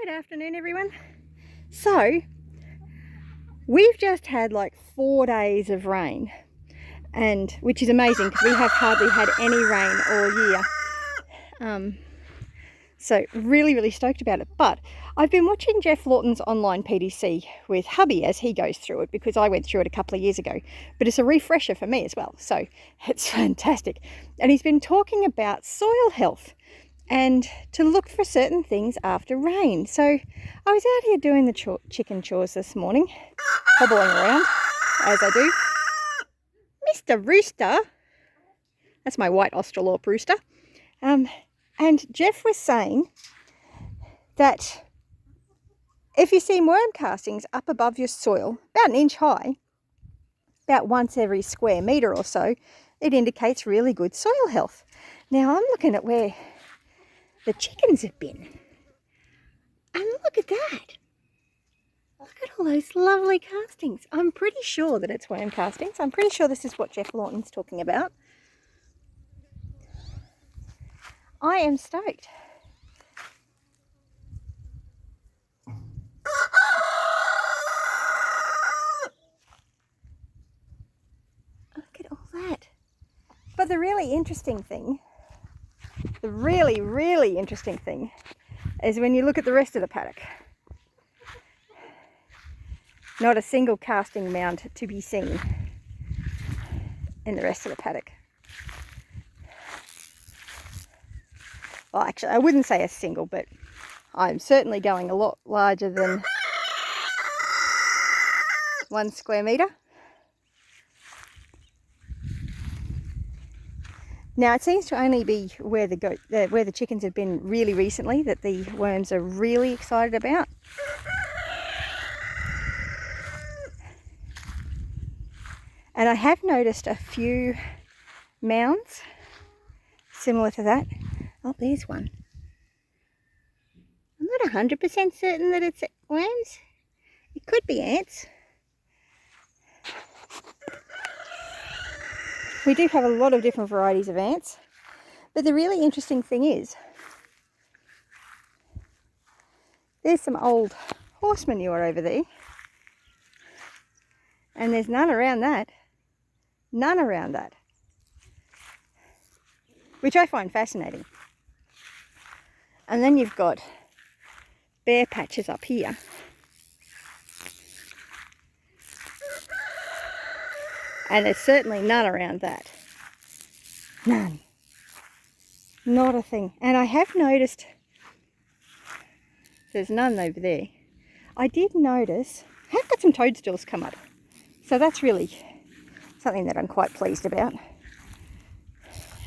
Good afternoon, everyone. So we've just had like 4 days of rain, and which is amazing because we have hardly had any rain all year. So really stoked about it. But I've been watching Geoff Lawton's online PDC with hubby as he goes through it, because I went through it a couple of years ago, but it's a refresher for me as well, so it's fantastic. And he's been talking about soil health and to look for certain things after rain. So I was out here doing the chicken chores this morning, hobbling around as I do. Mr. Rooster, that's my white Australorp rooster. And Geoff was saying that if you see worm castings up above your soil, about an inch high, about once every square metre or so, it indicates really good soil health. Now I'm looking at where the chickens have been, and look at that. Look at all those lovely castings. I'm pretty sure that it's worm castings. I'm pretty sure this is what Geoff Lawton's talking about. I am stoked. Look at all that. But the really interesting thing, the really interesting thing, is when you look at the rest of the paddock. Not a single casting mound to be seen in the rest of the paddock. Well, actually, I wouldn't say a single, but I'm certainly going a lot larger than 1 square metre. Now, it seems to only be where the chickens have been really recently that the worms are really excited about. And I have noticed a few mounds similar to that. Oh, there's one. I'm not 100% certain that it's worms. It could be ants. We do have a lot of different varieties of ants. But the really interesting thing is, there's some old horse manure over there. And there's none around that. None around that. Which I find fascinating. And then you've got bare patches up here. And there's certainly none around that. None. Not a thing. And I have noticed there's none over there. I did notice, I have got some toadstools come up. So that's really something that I'm quite pleased about.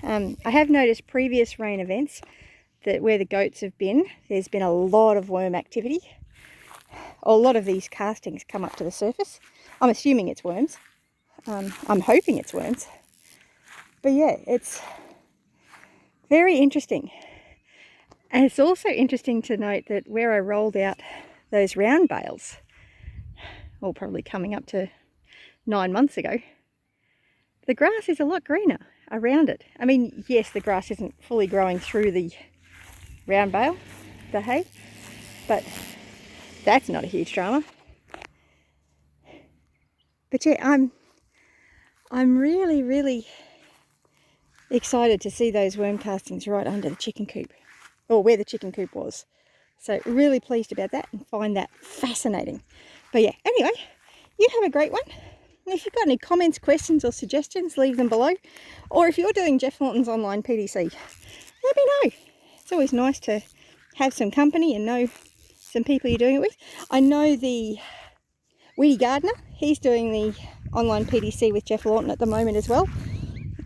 I have noticed previous rain events that where the goats have been, there's been a lot of worm activity. A lot of these castings come up to the surface. I'm assuming it's worms. I'm hoping it's worms. But yeah, it's very interesting. And it's also interesting to note that where I rolled out those round bales, or probably coming up to 9 months ago, the grass is a lot greener around it. I mean, yes, the grass isn't fully growing through the round bale, the hay, but that's not a huge drama. But yeah, I'm really excited to see those worm castings right under the chicken coop, or where the chicken coop was. So really pleased about that and find that fascinating. But yeah, anyway, you have a great one. And if you've got any comments, questions or suggestions, leave them below. Or if you're doing Geoff Lawton's online PDC, let me know. It's always nice to have some company and know some people you're doing it with. I know the Weedy Gardener, he's doing the online PDC with Geoff Lawton at the moment as well.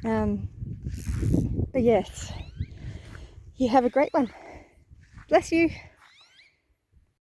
But yes, you have a great one. Bless you.